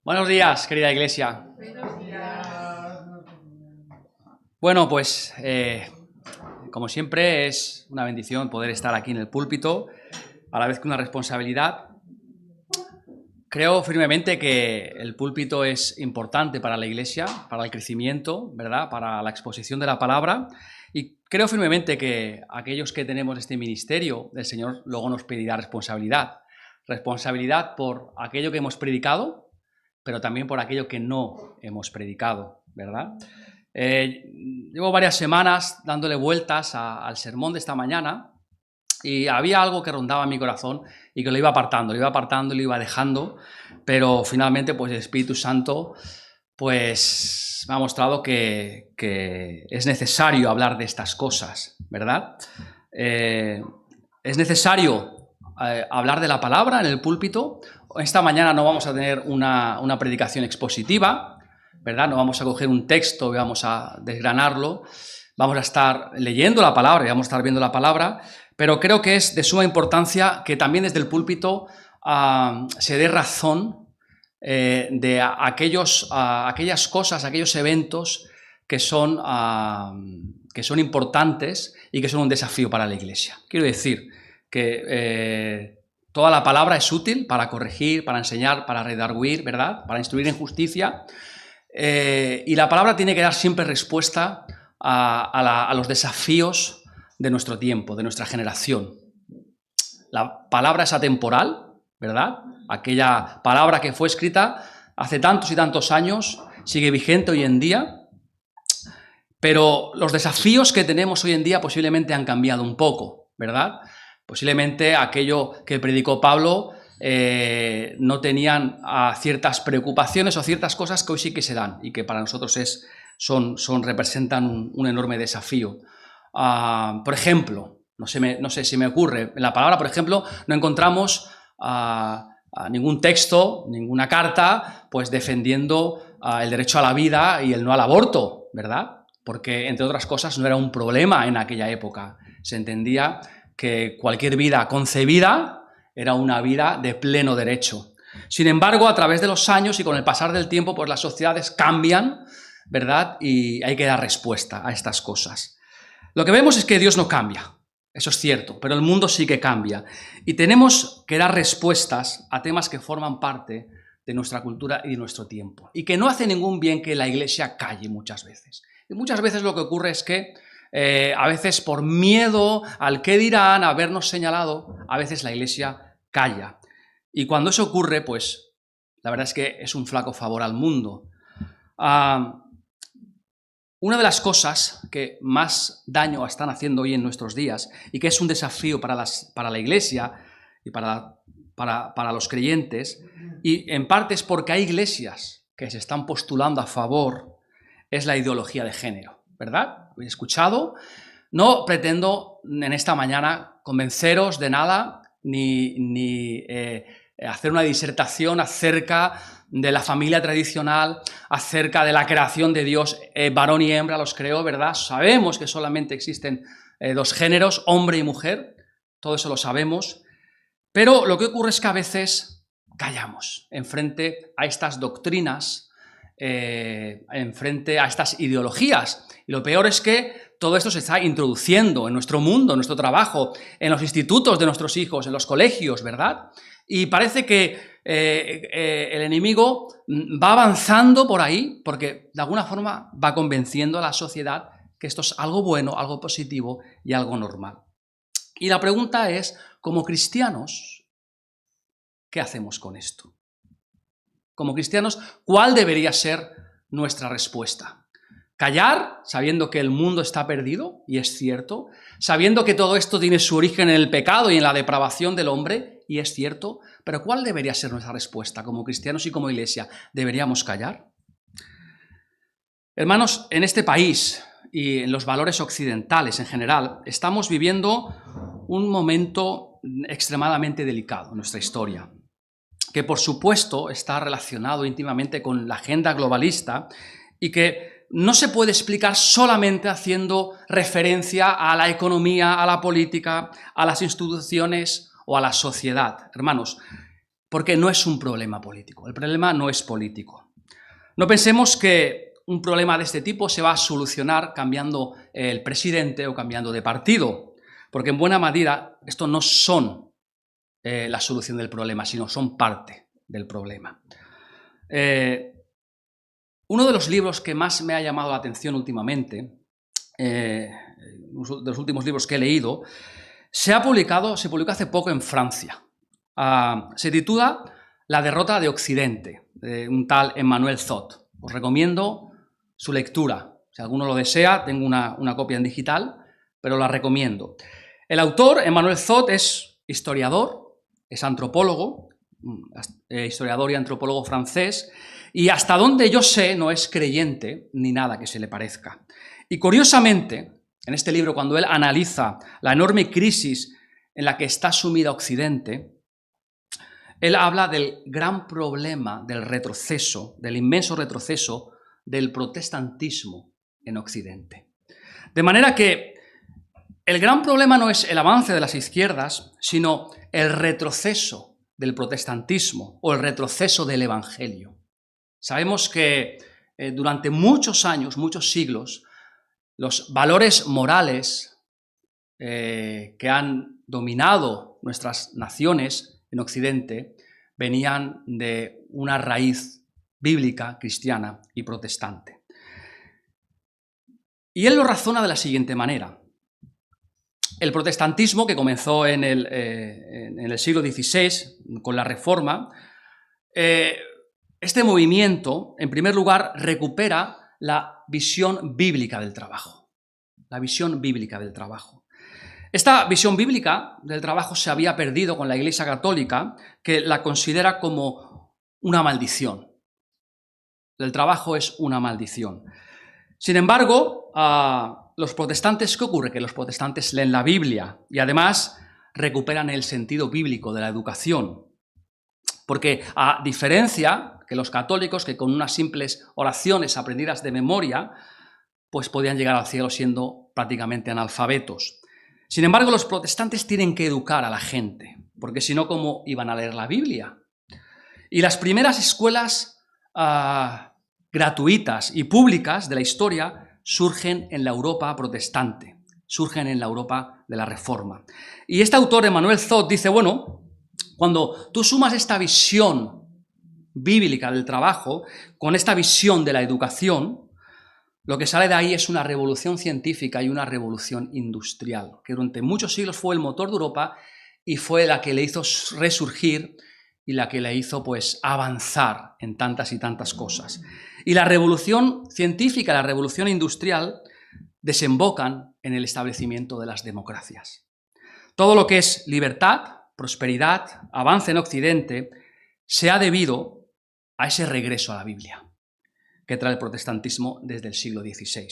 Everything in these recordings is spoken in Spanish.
Buenos días, querida iglesia. Buenos días. Bueno, pues como siempre es una bendición poder estar aquí en el púlpito, a la vez que una responsabilidad. Creo firmemente que el púlpito es importante para la iglesia, para el crecimiento, ¿verdad? Para la exposición de la palabra. Y creo firmemente que aquellos que tenemos este ministerio, el Señor luego nos pedirá responsabilidad. Responsabilidad por aquello que hemos predicado, pero también por aquello que no hemos predicado, ¿verdad? Llevo varias semanas dándole vueltas al sermón de esta mañana y había algo que rondaba mi corazón y que lo iba apartando, lo iba dejando, pero finalmente pues el Espíritu Santo pues me ha mostrado que es necesario hablar de estas cosas, ¿verdad? Es necesario hablar de la palabra en el púlpito. Esta mañana no vamos a tener una predicación expositiva, ¿verdad? No vamos a coger un texto y vamos a desgranarlo. Vamos a estar leyendo la palabra y vamos a estar viendo la palabra, pero creo que es de suma importancia que también desde el púlpito se dé razón de aquellas cosas, aquellos eventos que son importantes y que son un desafío para la iglesia. Quiero decir que toda la palabra es útil para corregir, para enseñar, para redarguir, ¿verdad? Para instruir en justicia. Y la palabra tiene que dar siempre respuesta a los desafíos de nuestro tiempo, de nuestra generación. La palabra es atemporal, ¿verdad? Aquella palabra que fue escrita hace tantos y tantos años sigue vigente hoy en día, pero los desafíos que tenemos hoy en día posiblemente han cambiado un poco, ¿verdad? Posiblemente aquello que predicó Pablo no tenían ciertas preocupaciones o ciertas cosas que hoy sí que se dan y que para nosotros representan un enorme desafío. Por ejemplo, no sé si me ocurre, en la palabra, por ejemplo, no encontramos ningún texto, ninguna carta, pues defendiendo el derecho a la vida y el no al aborto, ¿verdad? Porque, entre otras cosas, no era un problema en aquella época. Se entendía que cualquier vida concebida era una vida de pleno derecho. Sin embargo, a través de los años y con el pasar del tiempo, pues las sociedades cambian, ¿verdad? Y hay que dar respuesta a estas cosas. Lo que vemos es que Dios no cambia, eso es cierto, pero el mundo sí que cambia. Y tenemos que dar respuestas a temas que forman parte de nuestra cultura y de nuestro tiempo. Y que no hace ningún bien que la iglesia calle muchas veces. Y muchas veces lo que ocurre es que a veces por miedo al qué dirán, a habernos señalado, a veces la iglesia calla. Y cuando eso ocurre, pues la verdad es que es un flaco favor al mundo. Una de las cosas que más daño están haciendo hoy en nuestros días y que es un desafío para la iglesia y para los creyentes, y en parte es porque hay iglesias que se están postulando a favor, es la ideología de género, ¿verdad? Lo he escuchado. No pretendo en esta mañana convenceros de nada ni hacer una disertación acerca de la familia tradicional, acerca de la creación de Dios, varón y hembra los creó, ¿verdad? Sabemos que solamente existen dos géneros, hombre y mujer, todo eso lo sabemos, pero lo que ocurre es que a veces callamos en frente a estas doctrinas, en frente a estas ideologías, y lo peor es que todo esto se está introduciendo en nuestro mundo, en nuestro trabajo, en los institutos de nuestros hijos, en los colegios, ¿verdad? Y parece que el enemigo va avanzando por ahí porque de alguna forma va convenciendo a la sociedad que esto es algo bueno, algo positivo y algo normal. Y la pregunta es, como cristianos, ¿qué hacemos con esto? Como cristianos, ¿cuál debería ser nuestra respuesta? Callar, sabiendo que el mundo está perdido, y es cierto, sabiendo que todo esto tiene su origen en el pecado y en la depravación del hombre, y es cierto, pero ¿cuál debería ser nuestra respuesta como cristianos y como iglesia? ¿Deberíamos callar? Hermanos, en este país y en los valores occidentales en general, estamos viviendo un momento extremadamente delicado en nuestra historia, que por supuesto está relacionado íntimamente con la agenda globalista y que no se puede explicar solamente haciendo referencia a la economía, a la política, a las instituciones o a la sociedad. Hermanos, porque no es un problema político. El problema no es político. No pensemos que un problema de este tipo se va a solucionar cambiando el presidente o cambiando de partido, porque en buena medida esto no son la solución del problema, sino son parte del problema. Uno de los libros que más me ha llamado la atención últimamente, de los últimos libros que he leído, se publicó hace poco en Francia. Se titula La derrota de Occidente, de un tal Emmanuel Zod. Os recomiendo su lectura. Si alguno lo desea, tengo una copia en digital, pero la recomiendo. El autor, Emmanuel Zod, es historiador, es antropólogo, historiador y antropólogo francés, y hasta donde yo sé no es creyente ni nada que se le parezca. Y curiosamente, en este libro, cuando él analiza la enorme crisis en la que está sumida Occidente, él habla del gran problema del retroceso, del inmenso retroceso del protestantismo en Occidente. De manera que el gran problema no es el avance de las izquierdas, sino el retroceso del protestantismo o el retroceso del evangelio. Sabemos que durante muchos años, muchos siglos, los valores morales que han dominado nuestras naciones en Occidente venían de una raíz bíblica, cristiana y protestante. Y él lo razona de la siguiente manera. El protestantismo, que comenzó en el siglo XVI con la Reforma, este movimiento, en primer lugar, recupera la visión bíblica del trabajo. La visión bíblica del trabajo. Esta visión bíblica del trabajo se había perdido con la Iglesia Católica, que la considera como una maldición. El trabajo es una maldición. Sin embargo, los protestantes, ¿qué ocurre? Que los protestantes leen la Biblia y además recuperan el sentido bíblico de la educación. Porque a diferencia que los católicos, que con unas simples oraciones aprendidas de memoria, pues podían llegar al cielo siendo prácticamente analfabetos. Sin embargo, los protestantes tienen que educar a la gente, porque si no, ¿cómo iban a leer la Biblia? Y las primeras escuelas gratuitas y públicas de la historia surgen en la Europa protestante, surgen en la Europa de la Reforma. Y este autor, Emmanuel Zod, dice, bueno, cuando tú sumas esta visión bíblica del trabajo con esta visión de la educación, lo que sale de ahí es una revolución científica y una revolución industrial, que durante muchos siglos fue el motor de Europa y fue la que le hizo resurgir y la que le hizo pues avanzar en tantas y tantas cosas. Y la revolución científica, la revolución industrial, desembocan en el establecimiento de las democracias. Todo lo que es libertad, prosperidad, avance en Occidente, se ha debido a ese regreso a la Biblia que trae el protestantismo desde el siglo XVI.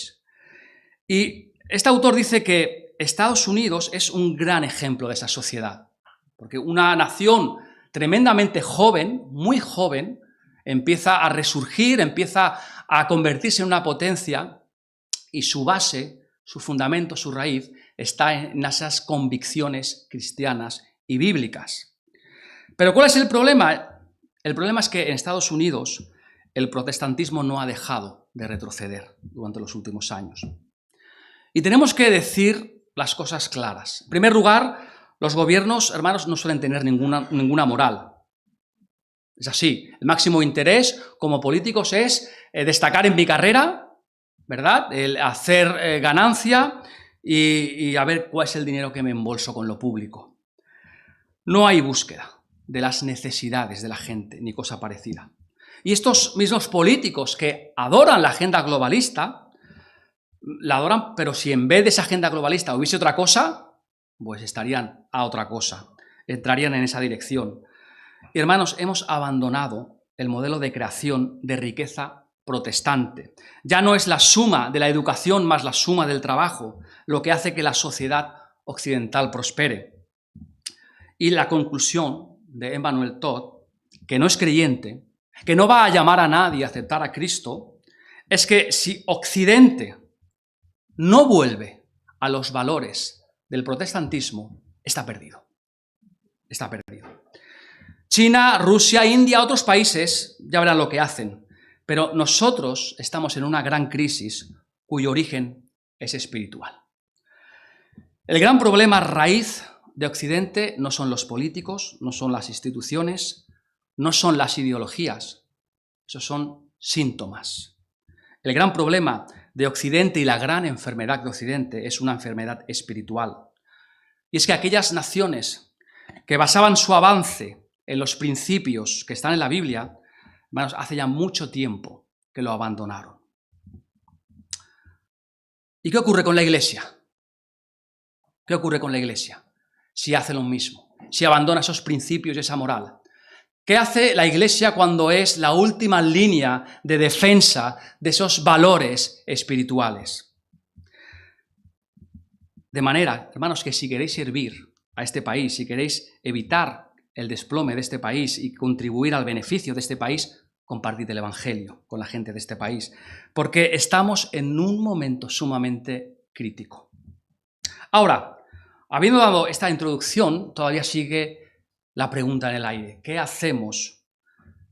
Y este autor dice que Estados Unidos es un gran ejemplo de esa sociedad, porque una nación tremendamente joven, muy joven, empieza a resurgir, empieza a convertirse en una potencia y su base, su fundamento, su raíz está en esas convicciones cristianas y bíblicas. Pero ¿cuál es el problema? El problema es que en Estados Unidos el protestantismo no ha dejado de retroceder durante los últimos años. Y tenemos que decir las cosas claras. En primer lugar, los gobiernos, hermanos, no suelen tener ninguna moral. Es así. El máximo interés como políticos es destacar en mi carrera, ¿verdad? El hacer ganancia y a ver cuál es el dinero que me embolso con lo público. No hay búsqueda de las necesidades de la gente, ni cosa parecida. Y estos mismos políticos que adoran la agenda globalista, la adoran, pero si en vez de esa agenda globalista hubiese otra cosa, pues estarían a otra cosa, entrarían en esa dirección. Y hermanos, hemos abandonado el modelo de creación de riqueza protestante. Ya no es la suma de la educación más la suma del trabajo lo que hace que la sociedad occidental prospere. Y la conclusión de Emmanuel Todd, que no es creyente, que no va a llamar a nadie a aceptar a Cristo, es que si Occidente no vuelve a los valores del protestantismo, está perdido. Está perdido. China, Rusia, India, otros países ya verán lo que hacen. Pero nosotros estamos en una gran crisis cuyo origen es espiritual. El gran problema raíz de Occidente no son los políticos, no son las instituciones, no son las ideologías. Esos son síntomas. El gran problema de Occidente y la gran enfermedad de Occidente es una enfermedad espiritual. Y es que aquellas naciones que basaban su avance en los principios que están en la Biblia, hermanos, hace ya mucho tiempo que lo abandonaron. ¿Y qué ocurre con la Iglesia? ¿Qué ocurre con la Iglesia si hace lo mismo? Si abandona esos principios y esa moral. ¿Qué hace la Iglesia cuando es la última línea de defensa de esos valores espirituales? De manera, hermanos, que si queréis servir a este país, si queréis evitar el desplome de este país y contribuir al beneficio de este país, compartid el Evangelio con la gente de este país, porque estamos en un momento sumamente crítico. Ahora, habiendo dado esta introducción, todavía sigue la pregunta en el aire. ¿Qué hacemos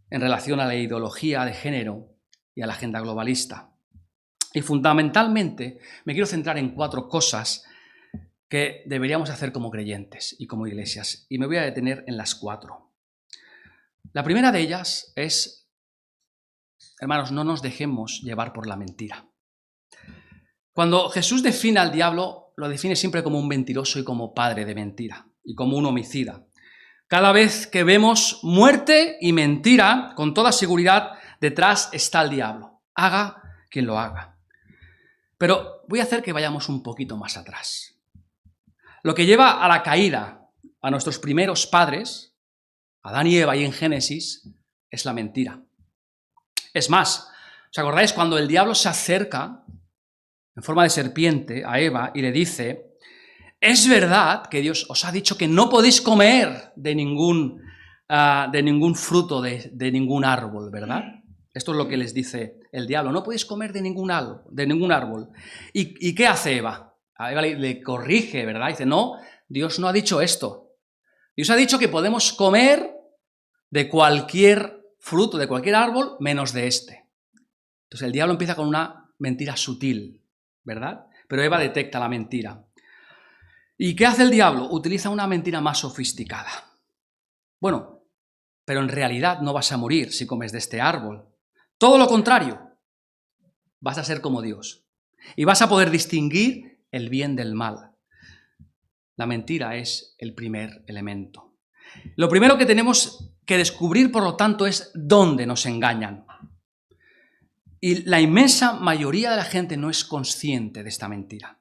en relación a la ideología de género y a la agenda globalista? Y fundamentalmente me quiero centrar en 4 cosas que deberíamos hacer como creyentes y como iglesias, y me voy a detener en las 4. La primera de ellas es, hermanos, no nos dejemos llevar por la mentira. Cuando Jesús define al diablo, lo define siempre como un mentiroso y como padre de mentira, y como un homicida. Cada vez que vemos muerte y mentira, con toda seguridad, detrás está el diablo. Haga quien lo haga. Pero voy a hacer que vayamos un poquito más atrás. Lo que lleva a la caída a nuestros primeros padres, Adán y Eva y en Génesis, es la mentira. Es más, ¿os acordáis cuando el diablo se acerca en forma de serpiente a Eva y le dice: es verdad que Dios os ha dicho que no podéis comer de ningún fruto de ningún árbol, ¿verdad? Esto es lo que les dice el diablo: no podéis comer de ningún árbol. ¿Y qué hace Eva? A Eva le corrige, ¿verdad? Dice: no, Dios no ha dicho esto. Dios ha dicho que podemos comer de cualquier fruto, de cualquier árbol, menos de este. Entonces el diablo empieza con una mentira sutil, ¿verdad? Pero Eva detecta la mentira. ¿Y qué hace el diablo? Utiliza una mentira más sofisticada. Bueno, pero en realidad no vas a morir si comes de este árbol. Todo lo contrario, vas a ser como Dios. Y vas a poder distinguir el bien del mal. La mentira es el primer elemento. Lo primero que tenemos que descubrir, por lo tanto, es dónde nos engañan. Y la inmensa mayoría de la gente no es consciente de esta mentira.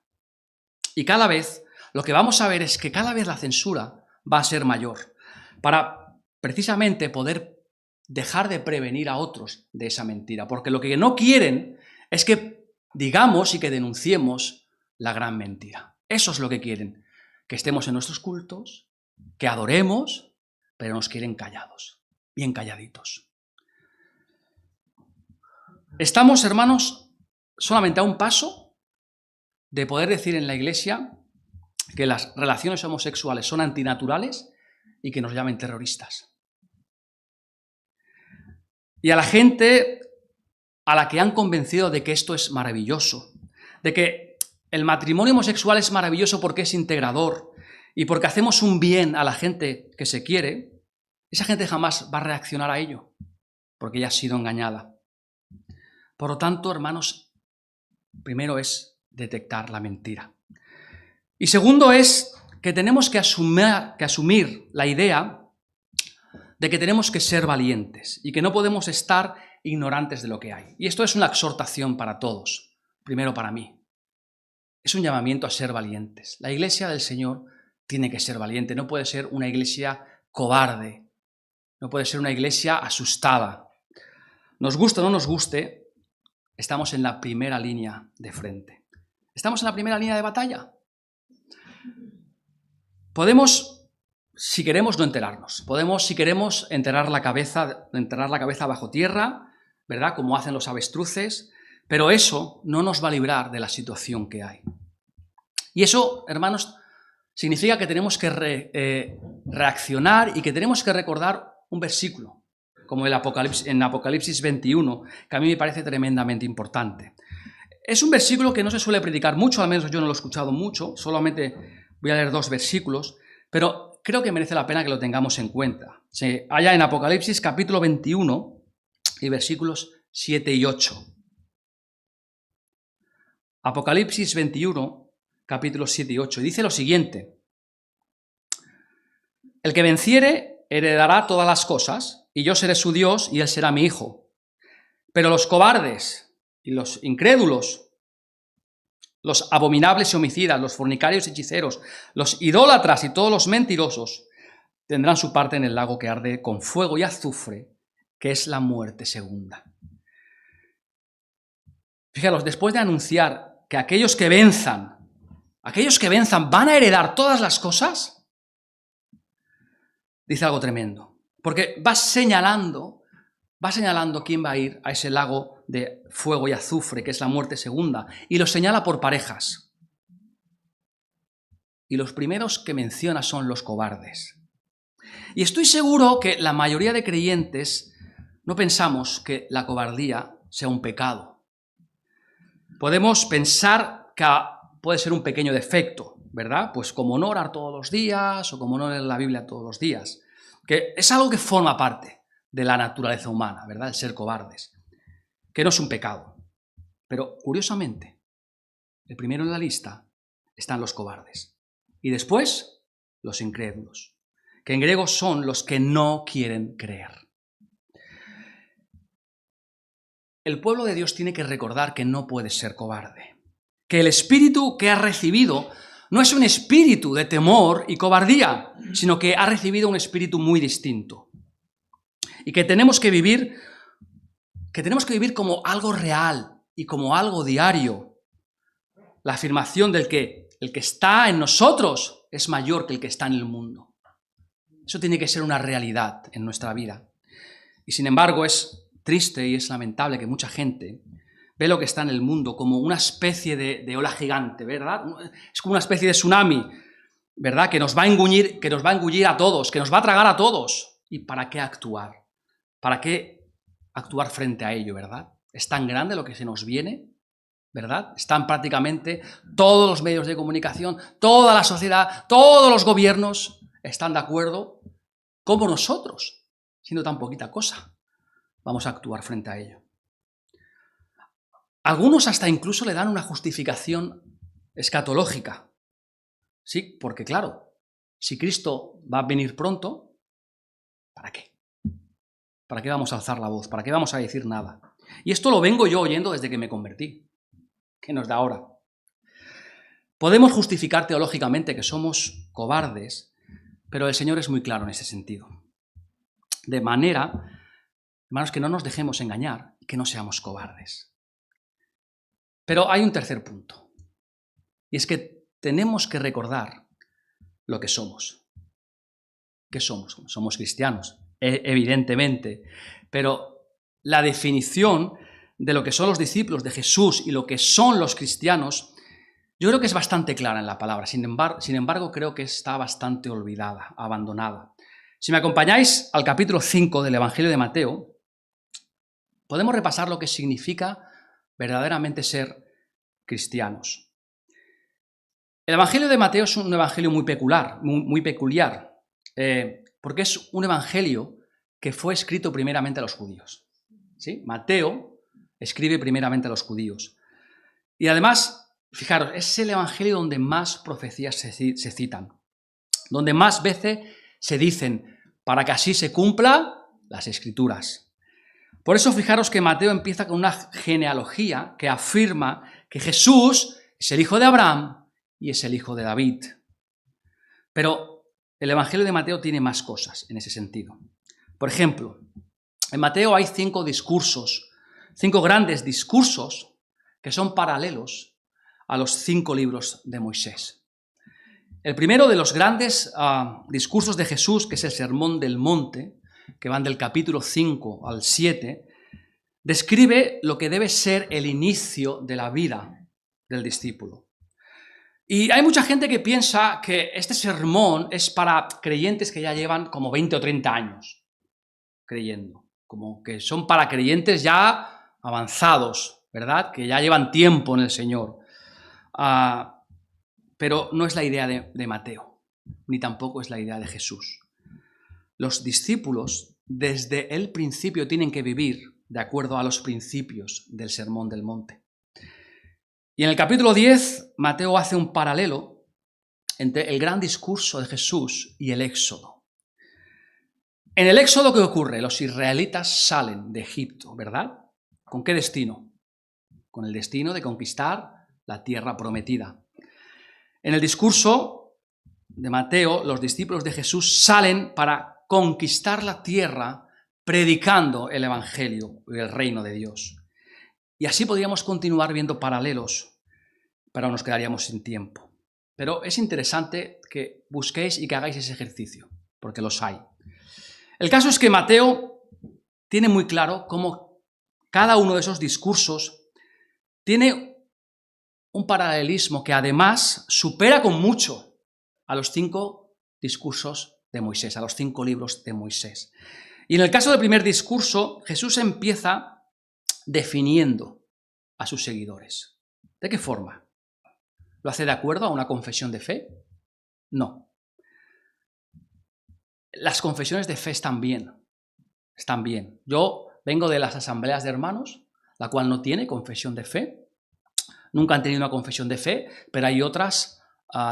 Y cada vez, lo que vamos a ver es que cada vez la censura va a ser mayor, para precisamente poder dejar de prevenir a otros de esa mentira. Porque lo que no quieren es que digamos y que denunciemos la gran mentira. Eso es lo que quieren, que estemos en nuestros cultos, que adoremos, pero nos quieren callados, bien calladitos. Estamos, hermanos, solamente a un paso de poder decir en la Iglesia que las relaciones homosexuales son antinaturales y que nos llamen terroristas. Y a la gente a la que han convencido de que esto es maravilloso, de que el matrimonio homosexual es maravilloso porque es integrador y porque hacemos un bien a la gente que se quiere, esa gente jamás va a reaccionar a ello, porque ya ha sido engañada. Por lo tanto, hermanos, primero es detectar la mentira. Y segundo es que tenemos que asumir la idea de que tenemos que ser valientes y que no podemos estar ignorantes de lo que hay. Y esto es una exhortación para todos, primero para mí. Es un llamamiento a ser valientes. La Iglesia del Señor tiene que ser valiente, no puede ser una iglesia cobarde, no puede ser una iglesia asustada. Nos guste o no nos guste, estamos en la primera línea de frente. ¿Estamos en la primera línea de batalla? Podemos, si queremos, no enterarnos. Podemos, si queremos, enterrar la cabeza bajo tierra, ¿verdad? Como hacen los avestruces, pero eso no nos va a librar de la situación que hay. Y eso, hermanos, significa que tenemos que reaccionar y que tenemos que recordar un versículo, como en Apocalipsis 21, que a mí me parece tremendamente importante. Es un versículo que no se suele predicar mucho, al menos yo no lo he escuchado mucho, solamente voy a leer 2 versículos, pero creo que merece la pena que lo tengamos en cuenta. Se halla en Apocalipsis capítulo 21 y versículos 7 y 8. Apocalipsis 21, capítulos 7 y 8. Y dice lo siguiente: el que venciere heredará todas las cosas, y yo seré su Dios y él será mi hijo. Pero los cobardes y los incrédulos, los abominables y homicidas, los fornicarios y hechiceros, los idólatras y todos los mentirosos tendrán su parte en el lago que arde con fuego y azufre, que es la muerte segunda. Fijaros, después de anunciar que aquellos que venzan van a heredar todas las cosas, dice algo tremendo, porque va señalando quién va a ir a ese lago de fuego y azufre, que es la muerte segunda, y lo señala por parejas. Y los primeros que menciona son los cobardes. Y estoy seguro que la mayoría de creyentes no pensamos que la cobardía sea un pecado. Podemos pensar que puede ser un pequeño defecto, ¿verdad? Pues como no orar todos los días o como no leer la Biblia todos los días, que es algo que forma parte de la naturaleza humana, ¿verdad? El ser cobardes, que no es un pecado. Pero, curiosamente, el primero en la lista están los cobardes. Y después, los incrédulos, que en griego son los que no quieren creer. El pueblo de Dios tiene que recordar que no puede ser cobarde, que el espíritu que ha recibido no es un espíritu de temor y cobardía, sino que ha recibido un espíritu muy distinto. Y que tenemos que vivir como algo real y como algo diario. La afirmación del que el que está en nosotros es mayor que el que está en el mundo. Eso tiene que ser una realidad en nuestra vida. Y sin embargo es triste y es lamentable que mucha gente ve lo que está en el mundo como una especie de ola gigante, ¿verdad? Es como una especie de tsunami, ¿verdad? Que nos va a engullir a todos, que nos va a tragar a todos. ¿Y para qué actuar? ¿Para qué actuar frente a ello, verdad? Es tan grande lo que se nos viene, ¿verdad? Están prácticamente todos los medios de comunicación, toda la sociedad, todos los gobiernos están de acuerdo, como nosotros, siendo tan poquita cosa, vamos a actuar frente a ello. Algunos hasta incluso le dan una justificación escatológica. Sí, porque claro, si Cristo va a venir pronto, ¿para qué? ¿Para qué vamos a alzar la voz? ¿Para qué vamos a decir nada? Y esto lo vengo yo oyendo desde que me convertí, que no es de ahora. Podemos justificar teológicamente que somos cobardes, pero el Señor es muy claro en ese sentido. De manera, hermanos, que no nos dejemos engañar y que no seamos cobardes. Pero hay un tercer punto, y es que tenemos que recordar lo que somos. ¿Qué somos? Somos cristianos, evidentemente, pero la definición de lo que son los discípulos de Jesús y lo que son los cristianos, yo creo que es bastante clara en la palabra. Sin embargo, creo que está bastante olvidada, abandonada. Si me acompañáis al capítulo 5 del Evangelio de Mateo, podemos repasar lo que significa verdaderamente ser cristianos. El Evangelio de Mateo es un evangelio muy peculiar, porque es un evangelio que fue escrito primeramente a los judíos. ¿Sí? Mateo escribe primeramente a los judíos. Y además, fijaros, es el evangelio donde más profecías se citan, donde más veces se dicen, para que así se cumpla las Escrituras. Por eso fijaros que Mateo empieza con una genealogía que afirma que Jesús es el hijo de Abraham y es el hijo de David. Pero el Evangelio de Mateo tiene más cosas en ese sentido. Por ejemplo, en Mateo hay 5 grandes discursos que son paralelos a los 5 libros de Moisés. El primero de los grandes discursos de Jesús, que es el Sermón del Monte, que van del capítulo 5 al 7, describe lo que debe ser el inicio de la vida del discípulo. Y hay mucha gente que piensa que este sermón es para creyentes que ya llevan como 20 o 30 años. creyendo, como que son para creyentes ya avanzados, ¿verdad? Que ya llevan tiempo en el Señor. Pero no es la idea de Mateo, ni tampoco es la idea de Jesús. Los discípulos desde el principio tienen que vivir de acuerdo a los principios del Sermón del Monte. Y en el capítulo 10, Mateo hace un paralelo entre el gran discurso de Jesús y el Éxodo. En el Éxodo, ¿qué ocurre? Los israelitas salen de Egipto, ¿verdad? ¿Con qué destino? Con el destino de conquistar la tierra prometida. En el discurso de Mateo, los discípulos de Jesús salen para conquistar la tierra predicando el Evangelio y el reino de Dios. Y así podríamos continuar viendo paralelos, pero nos quedaríamos sin tiempo. Pero es interesante que busquéis y que hagáis ese ejercicio, porque los hay. El caso es que Mateo tiene muy claro cómo cada uno de esos discursos tiene un paralelismo que además supera con mucho a los 5 discursos de Moisés, a los 5 libros de Moisés. Y en el caso del primer discurso, Jesús empieza definiendo a sus seguidores. ¿De qué forma? ¿Lo hace de acuerdo a una confesión de fe? No. Las confesiones de fe están bien. Están bien. Yo vengo de las asambleas de hermanos, la cual no tiene confesión de fe. Nunca han tenido una confesión de fe, pero hay otras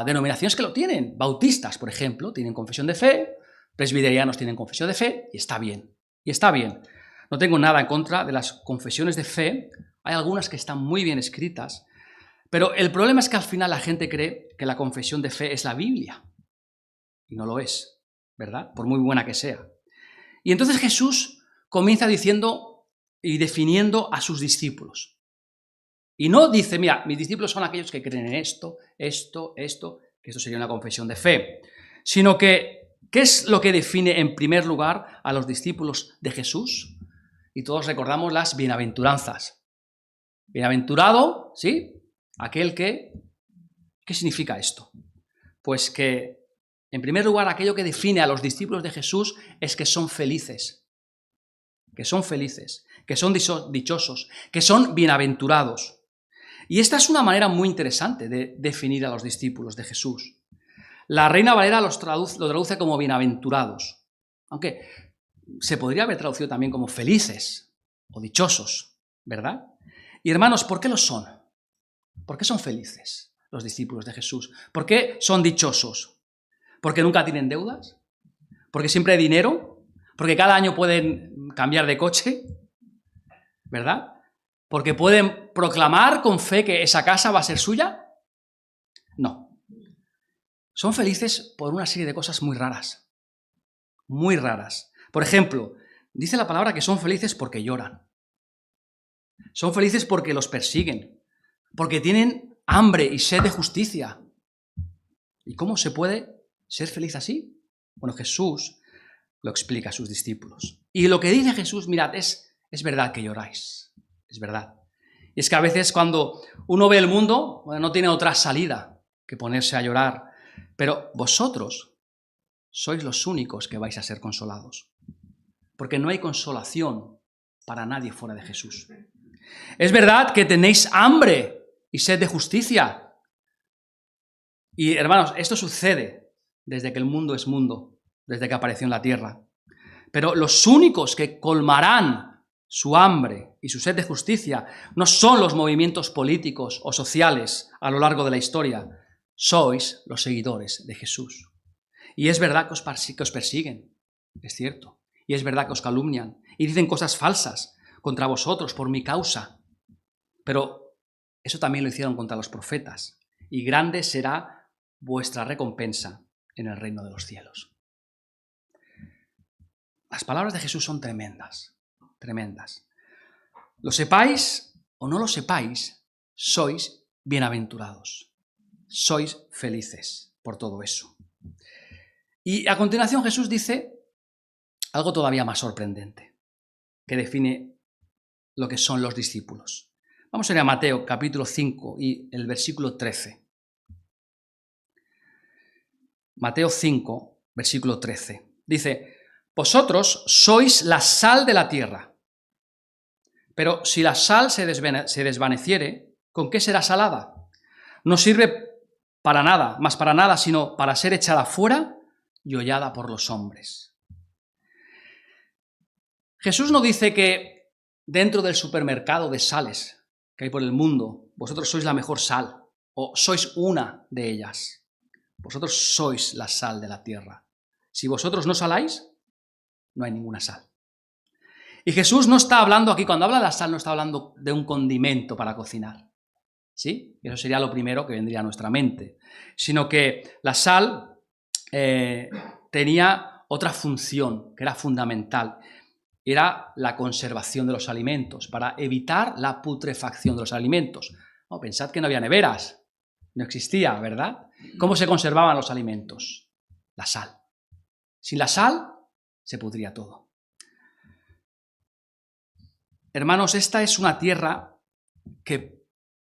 denominaciones que lo tienen. Bautistas, por ejemplo, tienen confesión de fe, presbiterianos tienen confesión de fe, y está bien. Y está bien. No tengo nada en contra de las confesiones de fe. Hay algunas que están muy bien escritas, pero el problema es que al final la gente cree que la confesión de fe es la Biblia. Y no lo es, ¿verdad? Por muy buena que sea. Y entonces Jesús comienza diciendo y definiendo a sus discípulos. Y no dice, mira, mis discípulos son aquellos que creen en esto, que esto sería una confesión de fe. Sino que, ¿qué es lo que define en primer lugar a los discípulos de Jesús? Y todos recordamos las bienaventuranzas. Bienaventurado, ¿sí? Aquel que... ¿Qué significa esto? Pues que, en primer lugar, aquello que define a los discípulos de Jesús es que son felices. Que son felices, que son dichosos, que son bienaventurados. Y esta es una manera muy interesante de definir a los discípulos de Jesús. La Reina Valera lo traduce como bienaventurados, aunque se podría haber traducido también como felices o dichosos, ¿verdad? Y hermanos, ¿por qué lo son? ¿Por qué son felices los discípulos de Jesús? ¿Por qué son dichosos? ¿Porque nunca tienen deudas? ¿Porque siempre hay dinero? ¿Porque cada año pueden cambiar de coche? ¿Verdad? ¿Porque pueden proclamar con fe que esa casa va a ser suya? No. Son felices por una serie de cosas muy raras. Muy raras. Por ejemplo, dice la palabra que son felices porque lloran. Son felices porque los persiguen. Porque tienen hambre y sed de justicia. ¿Y cómo se puede ser feliz así? Bueno, Jesús lo explica a sus discípulos. Y lo que dice Jesús, mirad, es verdad que lloráis. Es verdad. Y es que a veces cuando uno ve el mundo, bueno, no tiene otra salida que ponerse a llorar. Pero vosotros sois los únicos que vais a ser consolados. Porque no hay consolación para nadie fuera de Jesús. Es verdad que tenéis hambre y sed de justicia. Y hermanos, esto sucede desde que el mundo es mundo, desde que apareció en la tierra. Pero los únicos que colmarán su hambre y su sed de justicia no son los movimientos políticos o sociales a lo largo de la historia. Sois los seguidores de Jesús. Y es verdad que os persiguen, es cierto. Y es verdad que os calumnian y dicen cosas falsas contra vosotros por mi causa. Pero eso también lo hicieron contra los profetas. Y grande será vuestra recompensa en el reino de los cielos. Las palabras de Jesús son tremendas. Tremendas. Lo sepáis o no lo sepáis, sois bienaventurados. Sois felices por todo eso. Y a continuación Jesús dice algo todavía más sorprendente, que define lo que son los discípulos. Vamos a ir a Mateo capítulo 5 y el versículo 13. Mateo 5, versículo 13. Dice, vosotros sois la sal de la tierra. Pero si la sal se desvaneciere, ¿con qué será salada? No sirve para nada, más para nada, sino para ser echada fuera y hollada por los hombres. Jesús no dice que dentro del supermercado de sales que hay por el mundo, vosotros sois la mejor sal, o sois una de ellas. Vosotros sois la sal de la tierra. Si vosotros no saláis, no hay ninguna sal. Y Jesús no está hablando aquí, cuando habla de la sal, no está hablando de un condimento para cocinar. ¿Sí? Eso sería lo primero que vendría a nuestra mente. Sino que la sal tenía otra función que era fundamental. Era la conservación de los alimentos, para evitar la putrefacción de los alimentos. No, pensad que no había neveras, no existía, ¿verdad? ¿Cómo se conservaban los alimentos? La sal. Sin la sal se pudría todo. Hermanos, esta es una tierra que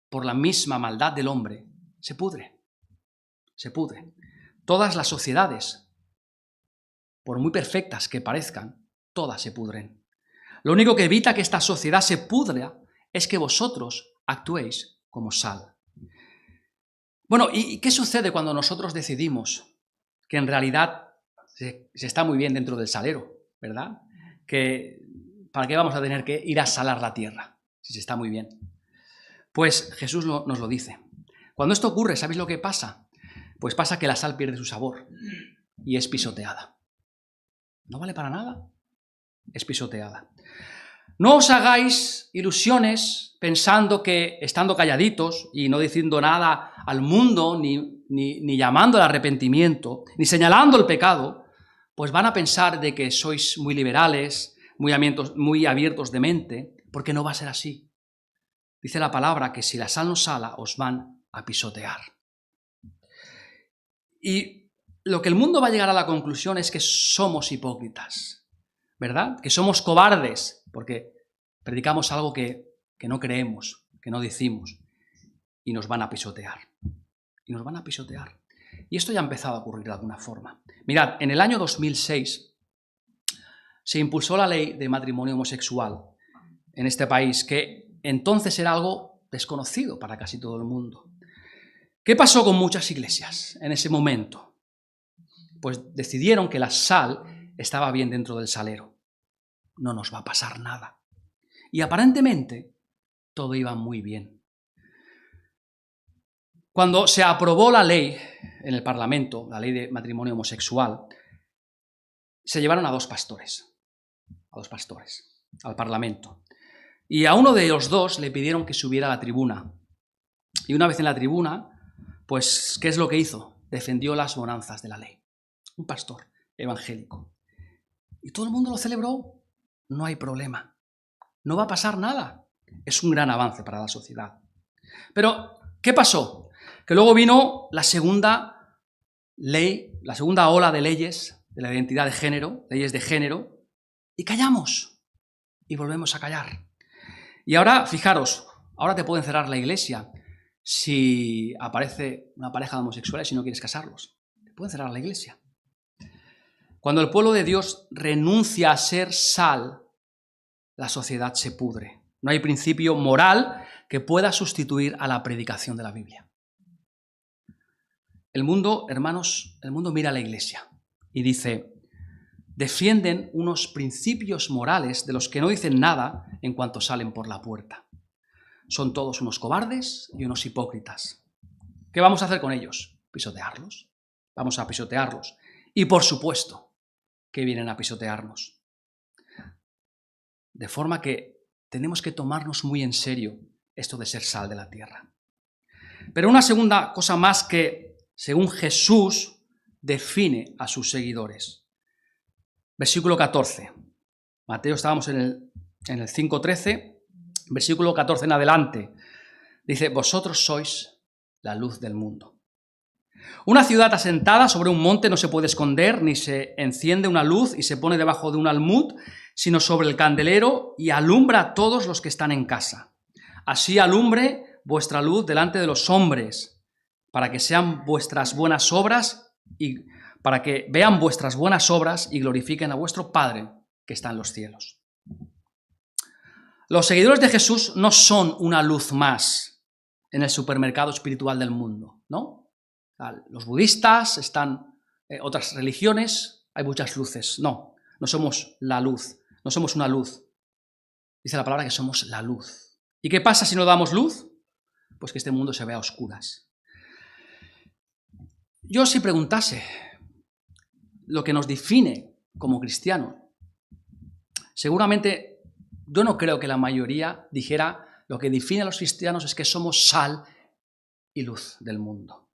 por la misma maldad del hombre se pudre. Se pudre. Todas las sociedades, por muy perfectas que parezcan, todas se pudren. Lo único que evita que esta sociedad se pudra es que vosotros actuéis como sal. Bueno, ¿y qué sucede cuando nosotros decidimos que en realidad se está muy bien dentro del salero, ¿verdad? Que ¿para qué vamos a tener que ir a salar la tierra si se está muy bien? Pues Jesús nos lo dice. Cuando esto ocurre, ¿sabéis lo que pasa? Pues pasa que la sal pierde su sabor y es pisoteada. No vale para nada. Es pisoteada. No os hagáis ilusiones pensando que estando calladitos y no diciendo nada al mundo, ni llamando al arrepentimiento, ni señalando el pecado, pues van a pensar de que sois muy liberales, muy abiertos de mente, porque no va a ser así. Dice la palabra que si la sal no sala, os van a pisotear. Y lo que el mundo va a llegar a la conclusión es que somos hipócritas, ¿verdad? Que somos cobardes, porque predicamos algo que no creemos, que no decimos, y nos van a pisotear. Y nos van a pisotear. Y esto ya ha empezado a ocurrir de alguna forma. Mirad, en el año 2006 se impulsó la ley de matrimonio homosexual en este país, que entonces era algo desconocido para casi todo el mundo. ¿Qué pasó con muchas iglesias en ese momento? Pues decidieron que la sal estaba bien dentro del salero. No nos va a pasar nada. Y aparentemente todo iba muy bien. Cuando se aprobó la ley en el Parlamento, la ley de matrimonio homosexual, se llevaron a dos pastores al Parlamento. Y a uno de los dos le pidieron que subiera a la tribuna. Y una vez en la tribuna, pues, ¿qué es lo que hizo? Defendió las bonanzas de la ley. Un pastor evangélico. Y todo el mundo lo celebró. No hay problema. No va a pasar nada. Es un gran avance para la sociedad. Pero, ¿qué pasó? Que luego vino la segunda ley, la segunda ola de leyes de la identidad de género, leyes de género, y callamos. Y volvemos a callar. Y ahora, fijaros, ahora te pueden cerrar la iglesia si aparece una pareja de homosexuales y no quieres casarlos. Te pueden cerrar la iglesia. Cuando el pueblo de Dios renuncia a ser sal, la sociedad se pudre. No hay principio moral que pueda sustituir a la predicación de la Biblia. El mundo, hermanos, el mundo mira a la iglesia y dice, defienden unos principios morales de los que no dicen nada en cuanto salen por la puerta. Son todos unos cobardes y unos hipócritas. ¿Qué vamos a hacer con ellos? ¿Pisotearlos? Vamos a pisotearlos. Y por supuesto que vienen a pisotearnos. De forma que tenemos que tomarnos muy en serio esto de ser sal de la tierra. Pero una segunda cosa más que, según Jesús, define a sus seguidores. Versículo 14. Mateo, estábamos en el 5:13, versículo 14 en adelante. Dice, vosotros sois la luz del mundo. Una ciudad asentada sobre un monte no se puede esconder, ni se enciende una luz y se pone debajo de un almud, sino sobre el candelero y alumbra a todos los que están en casa. Así alumbre vuestra luz delante de los hombres, para que sean vuestras buenas obras y para que vean vuestras buenas obras y glorifiquen a vuestro Padre que está en los cielos. Los seguidores de Jesús no son una luz más en el supermercado espiritual del mundo, ¿no? Los budistas, están otras religiones, hay muchas luces. No, no somos la luz, no somos una luz. Dice la palabra que somos la luz. ¿Y qué pasa si no damos luz? Pues que este mundo se vea a oscuras. Yo si preguntase lo que nos define como cristianos, seguramente yo no creo que la mayoría dijera lo que define a los cristianos es que somos sal y luz del mundo.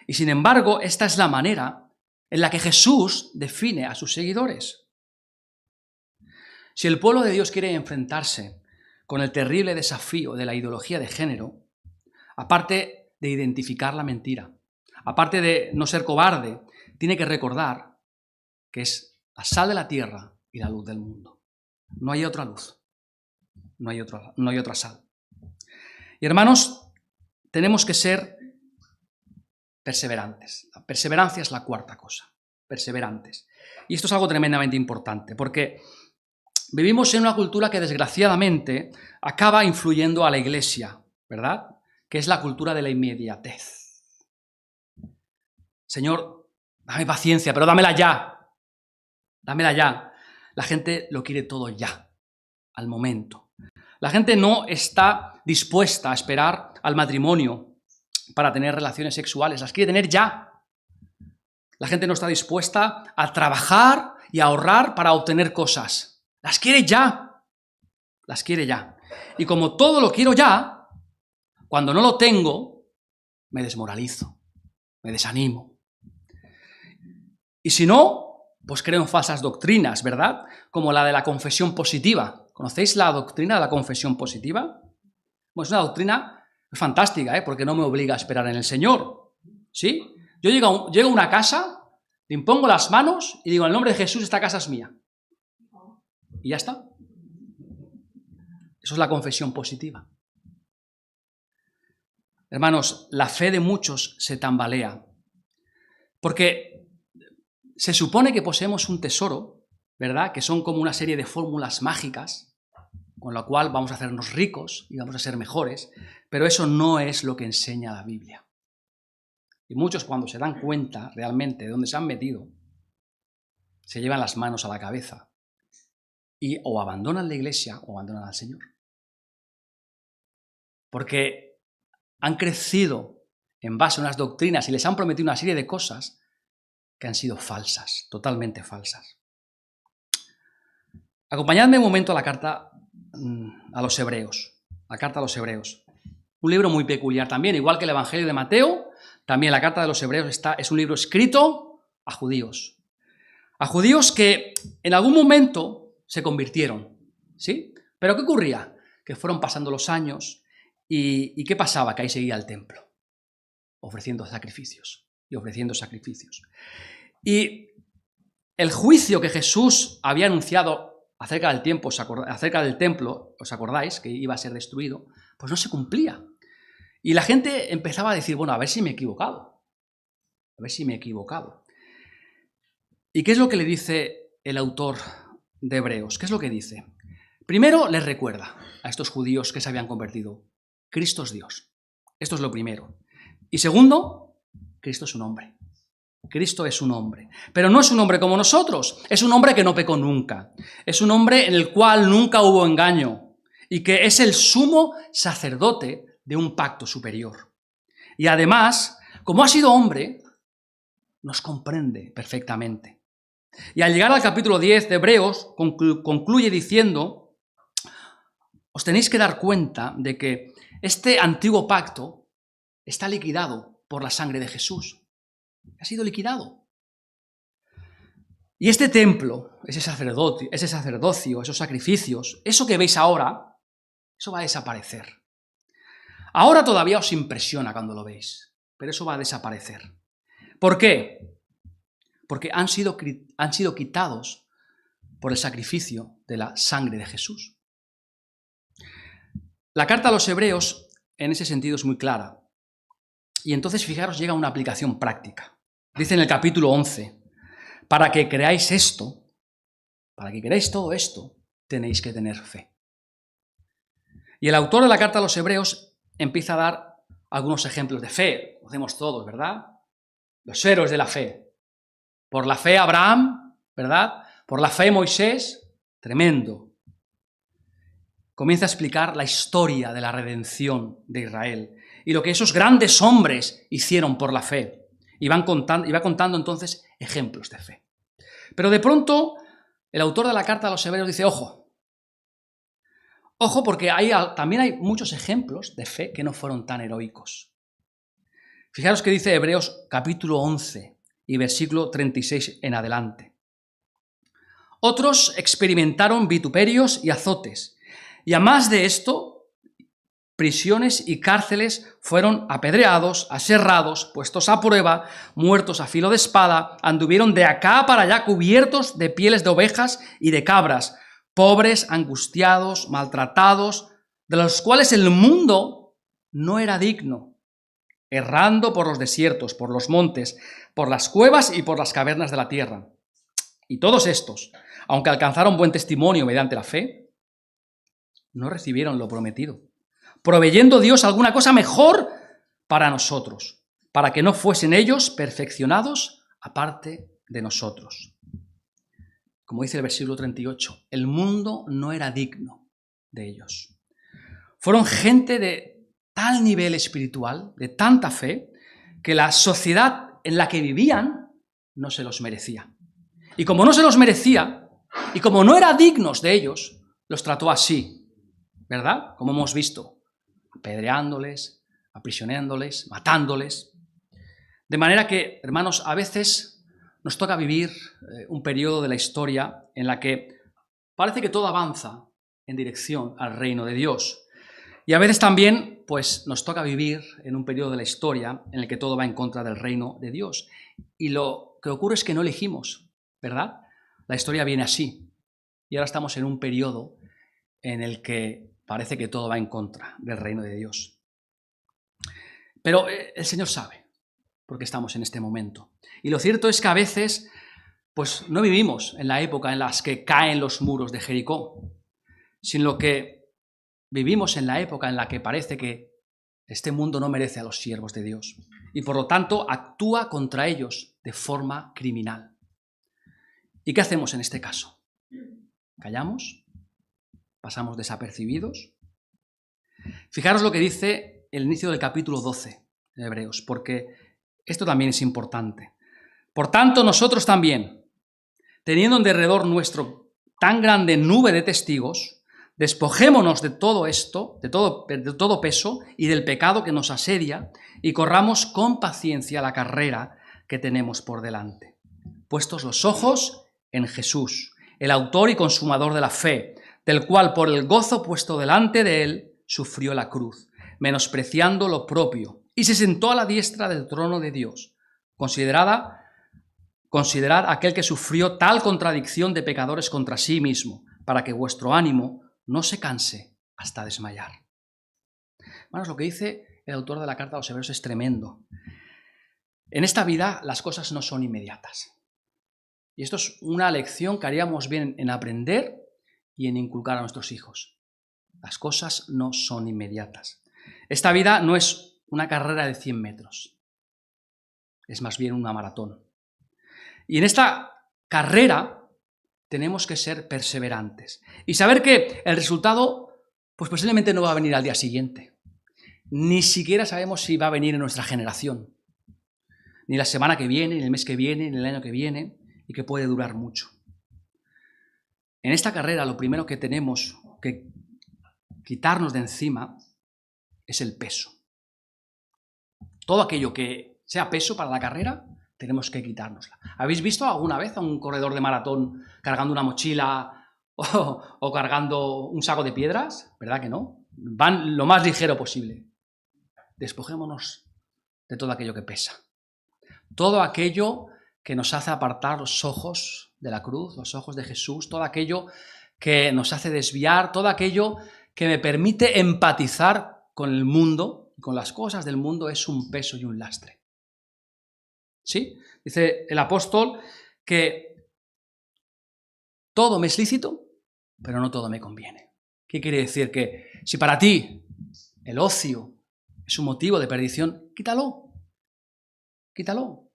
Y sin embargo, esta es la manera en la que Jesús define a sus seguidores. Si el pueblo de Dios quiere enfrentarse con el terrible desafío de la ideología de género, aparte de identificar la mentira, aparte de no ser cobarde, tiene que recordar que es la sal de la tierra y la luz del mundo. No hay otra luz, no hay otra sal. Y hermanos, tenemos que ser perseverantes. La perseverancia es la cuarta cosa, perseverantes. Y esto es algo tremendamente importante, porque vivimos en una cultura que desgraciadamente acaba influyendo a la iglesia, ¿verdad? Que es la cultura de la inmediatez. Señor, dame paciencia, pero dámela ya. Dámela ya. La gente lo quiere todo ya, al momento. La gente no está dispuesta a esperar al matrimonio para tener relaciones sexuales, las quiere tener ya. La gente no está dispuesta a trabajar y a ahorrar para obtener cosas. Las quiere ya. Las quiere ya. Y como todo lo quiero ya, cuando no lo tengo, me desmoralizo, me desanimo. Y si no, pues creo en falsas doctrinas, ¿verdad? Como la de la confesión positiva. ¿Conocéis la doctrina de la confesión positiva? Bueno, es una doctrina fantástica, porque no me obliga a esperar en el Señor, ¿sí? Yo llego a una casa, le impongo las manos y digo, en el nombre de Jesús, esta casa es mía. Y ya está. Eso es la confesión positiva. Hermanos, la fe de muchos se tambalea, porque se supone que poseemos un tesoro, ¿verdad? Que son como una serie de fórmulas mágicas, con la cual vamos a hacernos ricos y vamos a ser mejores, pero eso no es lo que enseña la Biblia. Y muchos, cuando se dan cuenta realmente de dónde se han metido, se llevan las manos a la cabeza y o abandonan la iglesia o abandonan al Señor. Porque han crecido en base a unas doctrinas y les han prometido una serie de cosas que han sido falsas, totalmente falsas. Acompañadme un momento a la carta a los Hebreos, la carta a los Hebreos. Un libro muy peculiar también, igual que el Evangelio de Mateo, también la carta de los Hebreos es un libro escrito a judíos que en algún momento se convirtieron, ¿sí? Pero ¿qué ocurría? Que fueron pasando los años y ¿qué pasaba? Que ahí seguía el templo, ofreciendo sacrificios y ofreciendo sacrificios. Y el juicio que Jesús había anunciado acerca del templo, ¿os acordáis? Que iba a ser destruido, pues no se cumplía. Y la gente empezaba a decir, bueno, a ver si me he equivocado. A ver si me he equivocado. ¿Y qué es lo que le dice el autor de Hebreos? ¿Qué es lo que dice? Primero les recuerda a estos judíos que se habían convertido, Cristo es Dios. Esto es lo primero. Y segundo, Cristo es un hombre. Cristo es un hombre. Pero no es un hombre como nosotros. Es un hombre que no pecó nunca. Es un hombre en el cual nunca hubo engaño. Y que es el sumo sacerdote de un pacto superior. Y además, como ha sido hombre, nos comprende perfectamente. Y al llegar al capítulo 10 de Hebreos, concluye diciendo, os tenéis que dar cuenta de que este antiguo pacto está liquidado por la sangre de Jesús. Ha sido liquidado. Y este templo, ese sacerdocio, esos sacrificios, eso que veis ahora, eso va a desaparecer. Ahora todavía os impresiona cuando lo veis, pero eso va a desaparecer. ¿Por qué? Porque han sido quitados por el sacrificio de la sangre de Jesús. La carta a los Hebreos en ese sentido es muy clara. Y entonces, fijaros, llega una aplicación práctica. dice en el capítulo 11, para que creáis esto, para que creáis todo esto, tenéis que tener fe. Y el autor de la carta a los Hebreos empieza a dar algunos ejemplos de fe. Lo hacemos todos, ¿verdad? Los héroes de la fe. Por la fe Abraham, ¿verdad? Por la fe Moisés, tremendo. Comienza a explicar la historia de la redención de Israel y lo que esos grandes hombres hicieron por la fe. Y va contando entonces ejemplos de fe. Pero de pronto el autor de la carta a los Hebreos dice, ojo, porque también hay muchos ejemplos de fe que no fueron tan heroicos. Fijaros que dice Hebreos capítulo 11 y versículo 36 en adelante. Otros experimentaron vituperios y azotes, y a más de esto, prisiones y cárceles, fueron apedreados, aserrados, puestos a prueba, muertos a filo de espada, anduvieron de acá para allá cubiertos de pieles de ovejas y de cabras, pobres, angustiados, maltratados, de los cuales el mundo no era digno, errando por los desiertos, por los montes, por las cuevas y por las cavernas de la tierra. Y todos estos, aunque alcanzaron buen testimonio mediante la fe, no recibieron lo prometido, proveyendo Dios alguna cosa mejor para nosotros, para que no fuesen ellos perfeccionados aparte de nosotros. Como dice el versículo 38, el mundo no era digno de ellos. Fueron gente de tal nivel espiritual, de tanta fe, que la sociedad en la que vivían no se los merecía. Y como no se los merecía, y como no eran dignos de ellos, los trató así, ¿verdad? Como hemos visto, apedreándoles, aprisionándoles, matándoles. De manera que, hermanos, a veces nos toca vivir un periodo de la historia en la que parece que todo avanza en dirección al reino de Dios. Y a veces también, pues, nos toca vivir en un periodo de la historia en el que todo va en contra del reino de Dios. Y lo que ocurre es que no elegimos, ¿verdad? La historia viene así. Y ahora estamos en un periodo en el que parece que todo va en contra del reino de Dios. Pero el Señor sabe por qué estamos en este momento. Y lo cierto es que a veces pues, no vivimos en la época en la que caen los muros de Jericó, sino que vivimos en la época en la que parece que este mundo no merece a los siervos de Dios y por lo tanto actúa contra ellos de forma criminal. ¿Y qué hacemos en este caso? ¿Callamos? ¿Pasamos desapercibidos? Fijaros lo que dice el inicio del capítulo 12 de Hebreos, porque esto también es importante. Por tanto, nosotros también, teniendo en derredor nuestro tan grande nube de testigos, despojémonos de todo esto, de todo peso y del pecado que nos asedia y corramos con paciencia la carrera que tenemos por delante. Puestos los ojos en Jesús, el autor y consumador de la fe, del cual por el gozo puesto delante de él sufrió la cruz, menospreciando lo propio, y se sentó a la diestra del trono de Dios. Considerad aquel que sufrió tal contradicción de pecadores contra sí mismo, para que vuestro ánimo no se canse hasta desmayar. Hermanos, lo que dice el autor de la carta a los Hebreos es tremendo. En esta vida las cosas no son inmediatas. Y esto es una lección que haríamos bien en aprender y en inculcar a nuestros hijos. Las cosas no son inmediatas. Esta vida no es una carrera de 100 metros. Es más bien una maratón. Y en esta carrera tenemos que ser perseverantes y saber que el resultado pues posiblemente no va a venir al día siguiente. Ni siquiera sabemos si va a venir en nuestra generación. Ni la semana que viene, ni el mes que viene, ni el año que viene, y que puede durar mucho. En esta carrera lo primero que tenemos que quitarnos de encima es el peso. Todo aquello que sea peso para la carrera, tenemos que quitárnosla. ¿Habéis visto alguna vez a un corredor de maratón cargando una mochila o cargando un saco de piedras? ¿Verdad que no? Van lo más ligero posible. Despojémonos de todo aquello que pesa. Todo aquello que nos hace apartar los ojos de la cruz, los ojos de Jesús, todo aquello que nos hace desviar, todo aquello que me permite empatizar con el mundo, con las cosas del mundo, es un peso y un lastre. ¿Sí? Dice el apóstol que todo me es lícito, pero no todo me conviene. ¿Qué quiere decir? Que si para ti el ocio es un motivo de perdición, quítalo. Quítalo.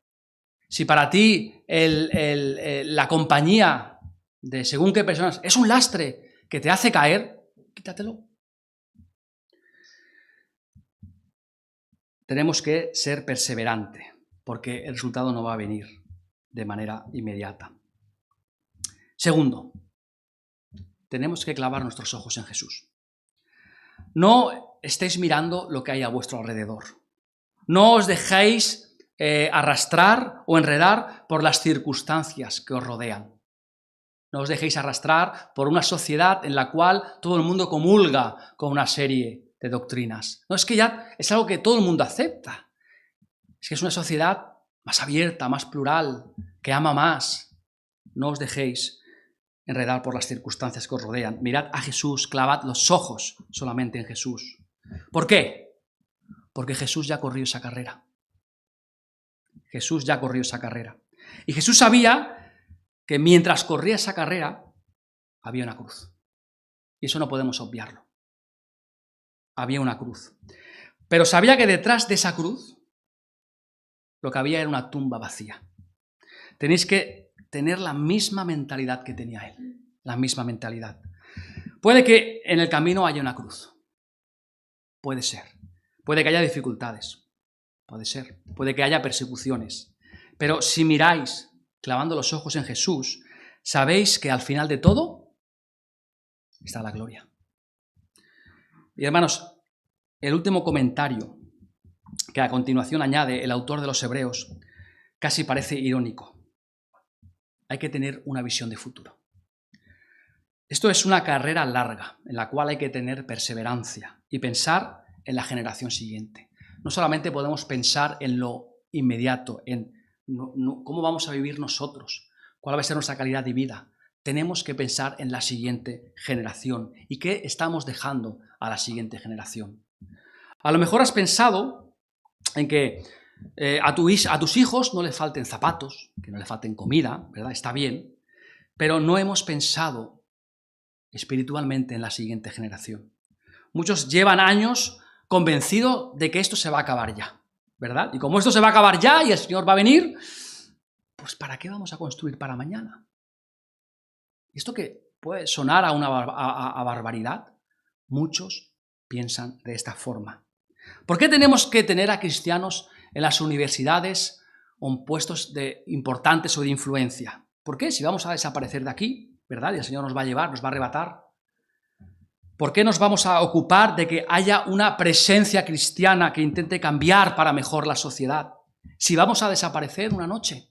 Si para ti la compañía de según qué personas es un lastre que te hace caer, quítatelo. Tenemos que ser perseverantes, porque el resultado no va a venir de manera inmediata. Segundo, tenemos que clavar nuestros ojos en Jesús. No estéis mirando lo que hay a vuestro alrededor. No os dejéis arrastrar o enredar por las circunstancias que os rodean. No os dejéis arrastrar por una sociedad en la cual todo el mundo comulga con una serie de doctrinas. No, es que ya es algo que todo el mundo acepta. Es que es una sociedad más abierta, más plural, que ama más. No os dejéis enredar por las circunstancias que os rodean. Mirad a Jesús, clavad los ojos solamente en Jesús. ¿Por qué? Porque Jesús ya corrió esa carrera. Jesús ya corrió esa carrera. Y Jesús sabía que mientras corría esa carrera había una cruz. Y eso no podemos obviarlo. Había una cruz. Pero sabía que detrás de esa cruz lo que había era una tumba vacía. Tenéis que tener la misma mentalidad que tenía él. La misma mentalidad. Puede que en el camino haya una cruz. Puede ser. Puede que haya dificultades. Puede ser. Puede que haya persecuciones. Pero si miráis clavando los ojos en Jesús, sabéis que al final de todo está la gloria. Y hermanos, el último comentario que a continuación añade el autor de los Hebreos casi parece irónico. Hay que tener una visión de futuro. Esto es una carrera larga en la cual hay que tener perseverancia y pensar en la generación siguiente. No solamente podemos pensar en lo inmediato, en cómo vamos a vivir nosotros, cuál va a ser nuestra calidad de vida. Tenemos que pensar en la siguiente generación y qué estamos dejando a la siguiente generación. A lo mejor has pensado en que a tus hijos no les falten zapatos, que no les falten comida, ¿verdad? Está bien, pero no hemos pensado espiritualmente en la siguiente generación. Muchos llevan años convencidos de que esto se va a acabar ya, ¿verdad? Y como esto se va a acabar ya y el Señor va a venir, pues ¿para qué vamos a construir para mañana? Esto que puede sonar a barbaridad, muchos piensan de esta forma. ¿Por qué tenemos que tener a cristianos en las universidades o en puestos importantes o de influencia? ¿Por qué? Si vamos a desaparecer de aquí, ¿verdad? Y el Señor nos va a llevar, nos va a arrebatar. ¿Por qué nos vamos a ocupar de que haya una presencia cristiana que intente cambiar para mejor la sociedad? Si vamos a desaparecer una noche.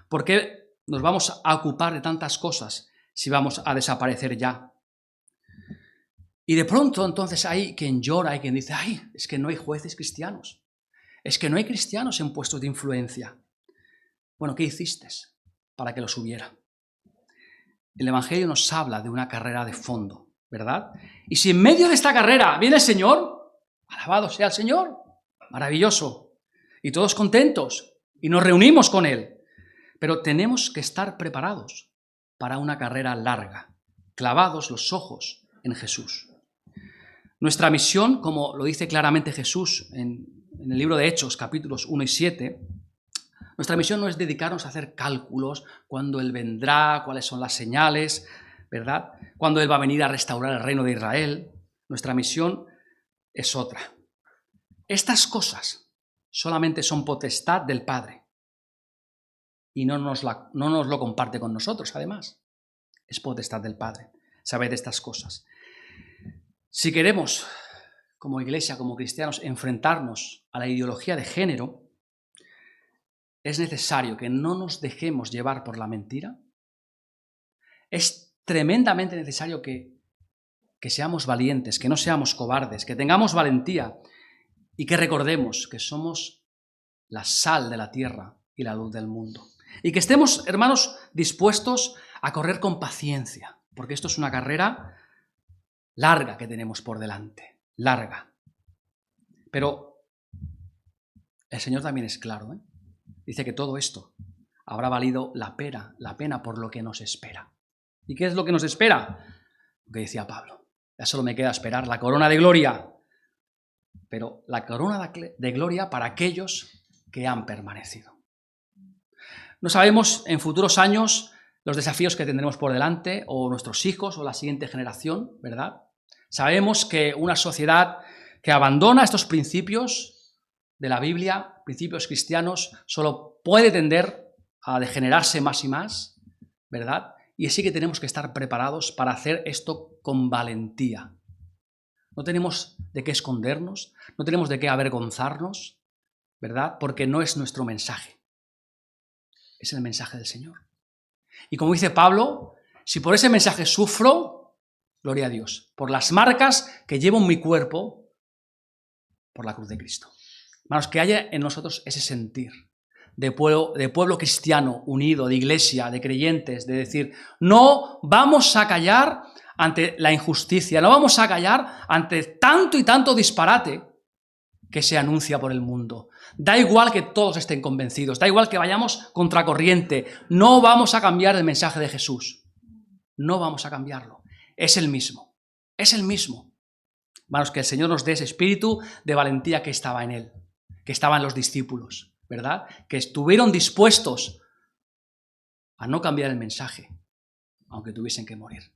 ¿Por qué nos vamos a ocupar de tantas cosas si vamos a desaparecer ya? Y de pronto entonces hay quien llora, hay quien dice, ay, es que no hay jueces cristianos. Es que no hay cristianos en puestos de influencia. Bueno, ¿qué hiciste para que los hubiera? El Evangelio nos habla de una carrera de fondo, ¿verdad? Y si en medio de esta carrera viene el Señor, alabado sea el Señor, maravilloso, y todos contentos, y nos reunimos con Él. Pero tenemos que estar preparados para una carrera larga, clavados los ojos en Jesús. Nuestra misión, como lo dice claramente Jesús en el libro de Hechos, capítulos 1 y 7, nuestra misión no es dedicarnos a hacer cálculos, cuándo Él vendrá, cuáles son las señales, ¿verdad? Cuándo Él va a venir a restaurar el reino de Israel. Nuestra misión es otra. Estas cosas solamente son potestad del Padre y no nos lo comparte con nosotros, además. Es potestad del Padre saber de estas cosas. Si queremos, como iglesia, como cristianos, enfrentarnos a la ideología de género, es necesario que no nos dejemos llevar por la mentira. Es tremendamente necesario que seamos valientes, que no seamos cobardes, que tengamos valentía y que recordemos que somos la sal de la tierra y la luz del mundo. Y que estemos, hermanos, dispuestos a correr con paciencia, porque esto es una carrera larga que tenemos por delante, larga. Pero el Señor también es claro, ¿eh? dice que todo esto habrá valido la pena por lo que nos espera. ¿Y qué es lo que nos espera? Lo que decía Pablo. Ya solo me queda esperar la corona de gloria. Pero la corona de gloria para aquellos que han permanecido. No sabemos en futuros años los desafíos que tendremos por delante, o nuestros hijos, o la siguiente generación, ¿verdad? Sabemos que una sociedad que abandona estos principios de la Biblia, principios cristianos, solo puede tender a degenerarse más y más, ¿verdad? Y así que tenemos que estar preparados para hacer esto con valentía. No tenemos de qué escondernos, no tenemos de qué avergonzarnos, ¿verdad? Porque no es nuestro mensaje. Es el mensaje del Señor. Y como dice Pablo, si por ese mensaje sufro, gloria a Dios, por las marcas que llevo en mi cuerpo, por la cruz de Cristo. Hermanos, que haya en nosotros ese sentir de pueblo cristiano unido, de iglesia, de creyentes, de decir, no vamos a callar ante la injusticia, no vamos a callar ante tanto y tanto disparate que se anuncia por el mundo. Da igual que todos estén convencidos, da igual que vayamos contracorriente, no vamos a cambiar el mensaje de Jesús. No vamos a cambiarlo. Es el mismo. Es el mismo. Hermanos, que el Señor nos dé ese espíritu de valentía que estaba en Él, que estaba en los discípulos, ¿verdad? Que estuvieron dispuestos a no cambiar el mensaje, aunque tuviesen que morir.